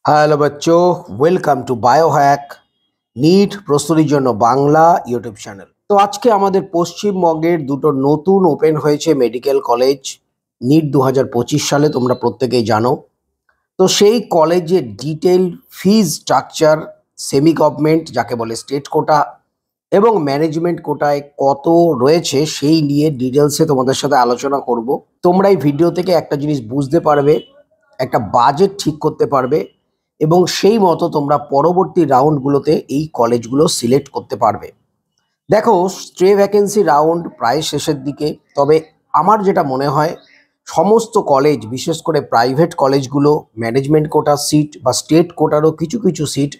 Hello বাচ্চো, welcome to Biohack NEET প্রস্তুতির জন্য বাংলা ইউটিউব চ্যানেল। তো আজকে আমাদের পশ্চিমবঙ্গের দুটো নতুন ওপেন হয়েছে মেডিকেল কলেজ নিট 2025 সালে, তোমরা প্রত্যেকেই জানো। তো সেই কলেজের ডিটেল ফিজ স্ট্রাকচার, সেমি গভর্নমেন্ট যাকে বলে স্টেট কোটা এবং ম্যানেজমেন্ট কোটায় কত রয়েছে সেই নিয়ে ডিটেলসে তোমাদের সাথে আলোচনা করব। তোমরা এই ভিডিও থেকে একটা জিনিস বুঝতে পারবে, একটা বাজেট ঠিক করতে পারবে এবং সেই মতো তোমরা পরবর্তী রাউন্ডগুলোতে এই কলেজগুলো সিলেক্ট করতে পারবে। দেখো, স্ট্রে ভ্যাকেন্সি রাউন্ড প্রায় শেষের দিকে, তবে আমার যেটা মনে হয় সমস্ত কলেজ, বিশেষ করে প্রাইভেট কলেজগুলো ম্যানেজমেন্ট কোটার সিট বা স্টেট কোটারও কিছু কিছু সিট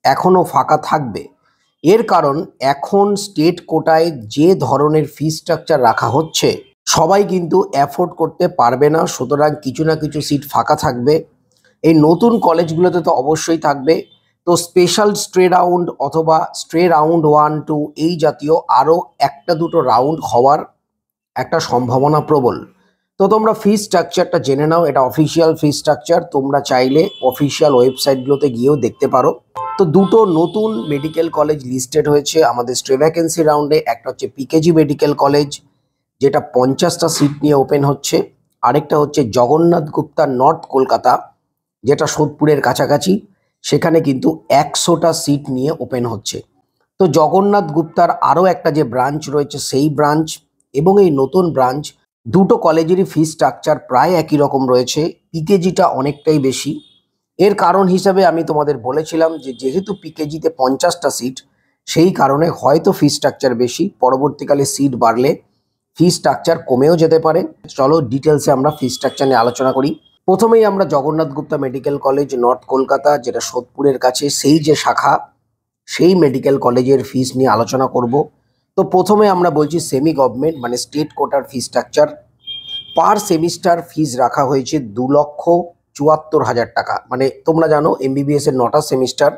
এখনও ফাঁকা থাকবে। এর কারণ এখন স্টেট কোটায় যে ধরনের ফি স্ট্রাকচার রাখা হচ্ছে সবাই কিন্তু অ্যাফোর্ড করতে পারবে না, সুতরাং কিছু না কিছু সিট ফাঁকা থাকবে। এই নতুন কলেজগুলোতে তো অবশ্যই থাকবে। তো স্পেশাল স্ট্রে রাউন্ড অথবা স্ট্রে রাউন্ড 1, 2 এই জাতীয় আরও একটা দুটো রাউন্ড হওয়ার একটা সম্ভাবনা প্রবল। তো তোমরা ফি স্ট্রাকচারটা জেনে নাও, এটা অফিসিয়াল ফি স্ট্রাকচার, তোমরা চাইলে অফিসিয়াল ওয়েবসাইটগুলোতে গিয়েও দেখতে পারো। তো দুটো নতুন মেডিকেল কলেজ লিস্টেড হয়েছে আমাদের স্ট্রে ভ্যাকেন্সি রাউন্ডে। একটা হচ্ছে পিকেজি মেডিকেল কলেজ, যেটা 50টা সিট নিয়ে ওপেন হচ্ছে। আরেকটা হচ্ছে জগন্নাথ গুপ্তা নর্থ কলকাতা, যেটা সোদপুরের কাছাকাছি, সেখানে কিন্তু 100টা সিট নিয়ে ওপেন হচ্ছে। তো জগন্নাথ গুপ্তার আরও একটা যে ব্রাঞ্চ রয়েছে সেই ব্রাঞ্চ এবং এই নতুন ব্রাঞ্চ, দুটো কলেজেরই ফি স্ট্রাকচার প্রায় একই রকম রয়েছে, পিকেজিটা অনেকটাই বেশি। এর কারণ হিসাবে আমি তোমাদের বলেছিলাম যে যেহেতু পিকেজিতে 50টা সিট, সেই কারণে হয়তো ফি স্ট্রাকচার বেশি, পরবর্তীকালে সিট বাড়লে ফি স্ট্রাকচার কমেও যেতে পারে। চলো ডিটেলসে আমরা ফি স্ট্রাকচার নিয়ে আলোচনা করি। প্রথমেই আমরা Jagannath Gupta medical college north Kolkata, যেটা সোদপুরের কাছে সেই যে শাখা, সেই মেডিকেল কলেজের ফিস নিয়ে আলোচনা করব। তো প্রথমে আমরা বলছি সেমি গভর্নমেন্ট মানে স্টেট কোটার ফি স্ট্রাকচার। পার সেমিস্টার ফিজ রাখা হয়েছে 2,74,000 টাকা। মানে তোমরা জানো এমবিবিএস এর 9টা সেমিস্টার,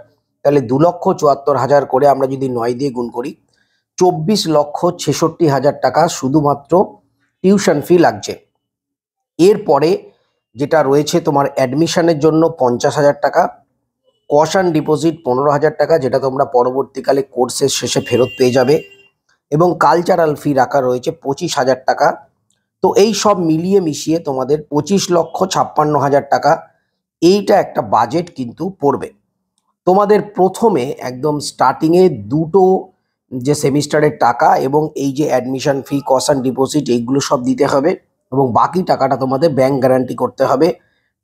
তাহলে 2,74,000 করে আমরা যদি 9 দিয়ে গুণ করি, 24,66,000 টাকা শুধুমাত্র টিউশন ফি লাগছে। এরপরে যেটা রয়েছে তোমার অ্যাডমিশনের জন্য 50,000 টাকা, কশন ডিপোজিট 15,000 টাকা, যেটা তোমরা পরবর্তীকালে কোর্সের শেষে ফেরত পেয়ে যাবে, এবং কালচারাল ফি রাখা রয়েছে 25,000 টাকা। তো এই সব মিলিয়ে মিশিয়ে তোমাদের 25,56,000 টাকা এইটা একটা বাজেট কিন্তু পড়বে। তোমাদের প্রথমে একদম স্টার্টিংয়ে দুটো যে সেমিস্টারের টাকা এবং এই যে অ্যাডমিশন ফি, কশন ডিপোজিট, এইগুলো সব দিতে হবে এবং বাকি টাকাটা তোমাদের ব্যাংক গ্যারান্টি করতে হবে।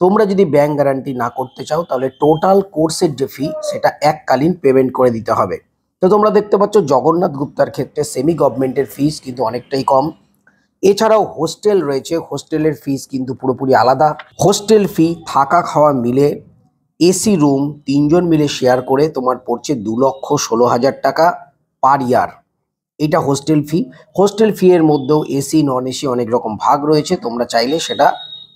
তোমরা যদি ব্যাংক গ্যারান্টি না করতে চাও তাহলে টোটাল কোর্সের যে ফি সেটা এককালীন পেমেন্ট করে দিতে হবে। তো তোমরা দেখতে পাচ্ছ জগন্নাথ গুপ্তার ক্ষেত্রে সেমি গভর্নমেন্টের ফিস কিন্তু অনেকটাই কম। এছাড়াও হোস্টেল রয়েছে, হোস্টেলের ফিস কিন্তু পুরোপুরি আলাদা। হোস্টেল ফি থাকা খাওয়া মিলে এসি রুম 3জন মিলে শেয়ার করে তোমার পড়ছে 2,16,000 টাকা পার ইয়ার। এটা হোস্টেল ফি। হোস্টেল ফি এর মধ্যেও এসি নন এসি অনেক রকম ভাগ রয়েছে, তোমরা চাইলে সেটা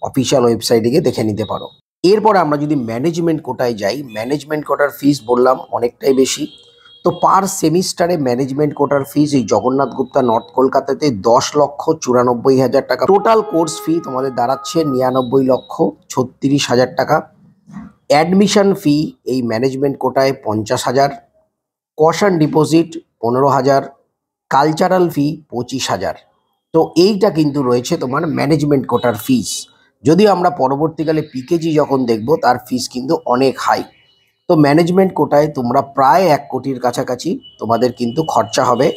অফিসিয়াল ওয়েবসাইটে গিয়ে দেখে নিতে পারো। এরপর আমরা যদি ম্যানেজমেন্ট কোটায় যাই, ম্যানেজমেন্ট কোটার ফিস বললাম অনেকটাই বেশি। তো পার সেমিস্টারে ম্যানেজমেন্ট কোটার ফিস এই জগন্নাথ গুপ্তা নর্থ কলকাতাতে 10,94,000 টাকা। টোটাল কোর্স ফি তোমাদের দাঁড়াচ্ছে 99,36,000 টাকা। অ্যাডমিশন ফি এই ম্যানেজমেন্ট কোটায় 50,000, কশন ডিপোজিট 15,000, কালচারাল ফি 25,000। তো এইটা কিন্তু রয়েছে তোমার ম্যানেজমেন্ট কোটার ফিস। যদিও আমরা পরবর্তীকালে পিকেজি যখন দেখব তার ফিস কিন্তু অনেক হাই। তো ম্যানেজমেন্ট কোটায় তোমরা প্রায় 1 কোটির কাছাকাছি তোমাদের কিন্তু খরচা হবে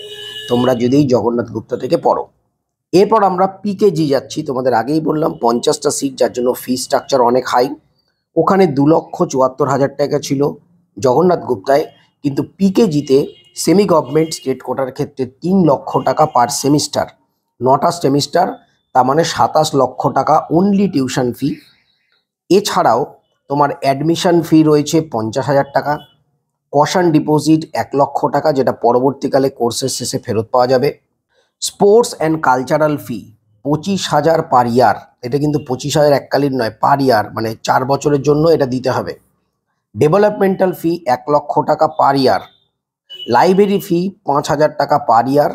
তোমরা যদি জগন্নাথ গুপ্তা থেকে পড়ো। এরপর আমরা পিকেজি যাচ্ছি। তোমাদের আগেই বললাম 50টা সিট, যার জন্য ফি স্ট্রাকচার অনেক হাই। ওখানে 2,74,000 টাকা ছিল জগন্নাথ গুপ্তায়, কিন্তু পিকেজিতে সেমি গভর্নমেন্ট স্টেট কোটার ক্ষেত্রে 3 লক্ষ টাকা পার সেমিস্টার, 9টা সেমিস্টার, তার মানে 27 লক্ষ টাকা অনলি টিউশন ফি। এছাড়াও তোমার অ্যাডমিশন ফি রয়েছে 50,000 টাকা, কশন ডিপোজিট 1 লক্ষ টাকা, যেটা পরবর্তীকালে কোর্সের শেষে ফেরত পাওয়া যাবে। Sports and cultural fee 25,000 per ইয়ার। এটা কিন্তু 25,000 এককালীন নয়, পার ইয়ার, মানে 4 বছরের জন্য এটা দিতে হবে। ডেভেলপমেন্টাল ফি 1 লক্ষ টাকা পার ইয়ার। লাইব্রেরি ফি 5,000 টাকা পার ইয়ার।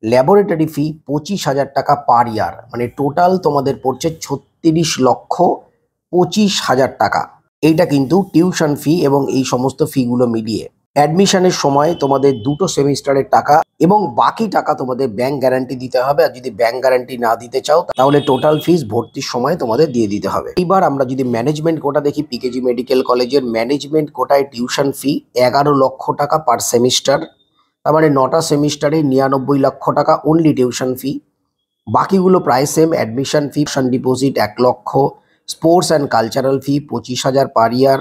ল্যাবরেটরি ফি 25,000 টাকা পার ইয়ার, মানে টোটাল তোমাদের পড়ছে 36,25,000 টাকা। এইটা কিন্তু টিউশন ফি এবং এই সমস্ত ফিগুলো মিলিয়ে। অ্যাডমিশনের সময় তোমাদের দুটো সেমিস্টারের টাকা এবং বাকি টাকা তোমাদের ব্যাংক গ্যারান্টি দিতে হবে। আর যদি ব্যাংক গ্যারান্টি না দিতে চাও তাহলে টোটাল ফিস ভর্তির সময় তোমাদের দিয়ে দিতে হবে। এইবার আমরা যদি ম্যানেজমেন্ট কোটা দেখি, পিকেজি মেডিকেল কলেজের ম্যানেজমেন্ট কোটায় টিউশন ফি 11 লক্ষ টাকা পার সেমিস্টার। তার মানে 9টা সেমিস্টারে 99 লক্ষ টাকা অনলি টিউশন ফি। বাকিগুলো প্রায় সেম। অ্যাডমিশন ফি, ডিপোজিট 1 লক্ষ, sports and cultural fee 25,000 per year,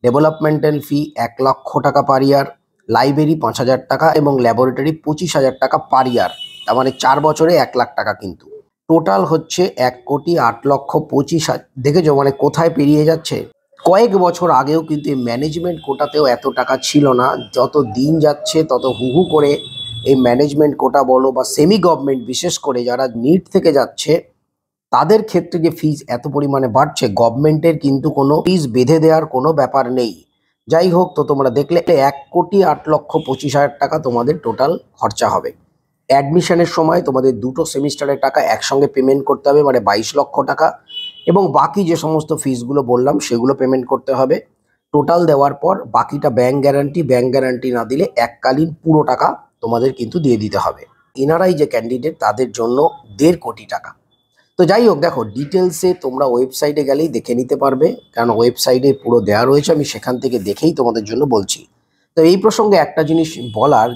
developmental fee 1 লক্ষ টাকা পার ইয়ার, লাইব্রেরি 5,000 টাকা এবং ল্যাবরেটরি 25,000 টাকা পার ইয়ার। তার মানে 4 বছরে 1 লাখ টাকা কিন্তু টোটাল হচ্ছে 1,08,25,000। দেখেছো মানে কোথায় পেরিয়ে যাচ্ছে। কয়েক বছর আগেও কিন্তু এই ম্যানেজমেন্ট কোটাতেও এত টাকা ছিল না। যত দিন যাচ্ছে তত হু হু করে এই ম্যানেজমেন্ট কোটা বলো বা সেমি গভর্নমেন্ট, বিশেষ করে যারা নিট থেকে যাচ্ছে তাদের ক্ষেত্রে যে ফিজ এত পরিমাণে বাড়ছে, গভর্নমেন্টের কিন্তু কোনো ফিজ বেঁধে দেওয়ার কোনো ব্যাপার নেই। যাই হোক, তো তোমরা দেখলে 1,08,25,000 টাকা তোমাদের টোটাল খরচা হবে। অ্যাডমিশনের সময় তোমাদের দুটো সেমিস্টারের টাকা একসঙ্গে পেমেন্ট করতে হবে, মানে 22 লক্ষ টাকা, এবং বাকি যে সমস্ত ফিসগুলো বললাম সেগুলো পেমেন্ট করতে হবে। টোটাল দেওয়ার পর বাকিটা ব্যাংক গ্যারান্টি না দিলে এককালীন পুরো টাকা তোমাদের কিন্তু দিয়ে দিতে হবে। এনারাই যে ক্যান্ডিডেট তাদের জন্য 1.5 কোটি টাকা। তো যাই হোক, দেখো ডিটেলসে তোমরা ওয়েবসাইটে গেলেই দেখে নিতে পারবে, কারণ ওয়েবসাইটে পুরো দেওয়া রয়েছে। আমি সেখান থেকে দেখেই তোমাদের জন্য বলছি। তো এই প্রসঙ্গে একটা জিনিস বলার,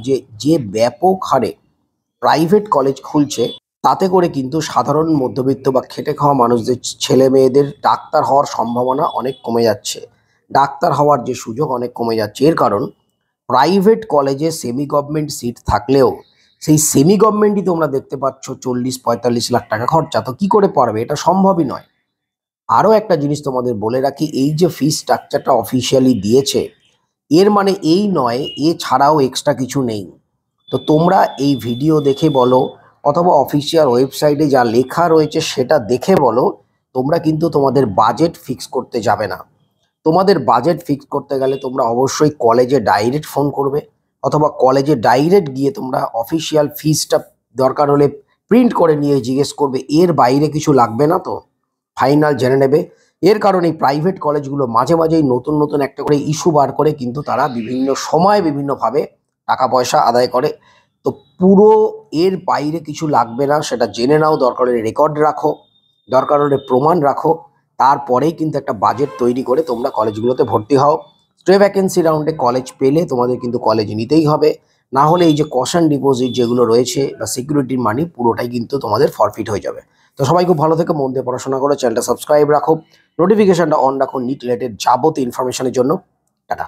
যে ব্যাপক হারে প্রাইভেট কলেজ খুলছে তাতে করে কিন্তু সাধারণ মধ্যবিত্ত বা খেটে খাওয়া মানুষদের ছেলে মেয়েদের ডাক্তার হওয়ার সম্ভাবনা অনেক কমে যাচ্ছে। ডাক্তার হওয়ার যে সুযোগ অনেক কমে যাচ্ছে। এর কারণ প্রাইভেট কলেজে সেমি গভর্নমেন্ট সিট থাকলেও সেই সেমি গভর্নমেন্টই তোমরা দেখতে পাচ্ছ 40-45 লাখ টাকা খরচা। তো কি করে পারবে? এটা সম্ভবই নয়। আরও একটা জিনিস তোমাদের বলে রাখি, এই যে ফি স্ট্রাকচারটা অফিসিয়ালি দিয়েছে এর মানে এই নয় এছাড়াও এক্সট্রা কিছু নেই। তো তোমরা এই ভিডিও দেখে বলো অথবা অফিসিয়াল ওয়েবসাইটে যা লেখা রয়েছে সেটা দেখে বলো, তোমরা কিন্তু তোমাদের বাজেট ফিক্স করতে যাবে না। তোমাদের বাজেট ফিক্স করতে গেলে তোমরা অবশ্যই কলেজে ডাইরেক্ট ফোন করবে, অথবা কলেজে ডাইরেক্ট গিয়ে তোমরা অফিসিয়াল ফিসটা দরকার হলে প্রিন্ট করে নিয়ে জিজ্ঞেস করবে। এর বাইরে কিছু লাগবে না, তো ফাইনাল জেনে নেবে। এর কারণে প্রাইভেট কলেজগুলো মাঝে মাঝেই নতুন নতুন একটা করে ইস্যু বার করে কিন্তু তারা বিভিন্ন সময় বিভিন্নভাবে টাকা পয়সা আদায় করে। তো পুরো এর বাইরে কিছু লাগবে না, সেটা জেনে নাও। দরকার হলে রেকর্ড রাখো, দরকার হলে প্রমাণ রাখো। তারপরেই কিন্তু একটা বাজেট তৈরি করে তোমরা কলেজগুলোতে ভর্তি হও। স্টে ভ্যাকেন্সি রাউন্ডে কলেজ পেলে তোমাদের কিন্তু কলেজ নিতেই হবে, না হলে এই যে কশন ডিপোজিট যেগুলো রয়েছে বা সিকিউরিটির মানি পুরোটাই কিন্তু তোমাদের ফরফিট হয়ে যাবে। তো সবাই খুব ভালো থেকে মন দিয়ে পড়াশোনা করো, চ্যানেলটা সাবস্ক্রাইব রাখো, নোটিফিকেশনটা অন রাখো নিট রিলেটেড যাবতীয় ইনফরমেশনের জন্য। টাটা।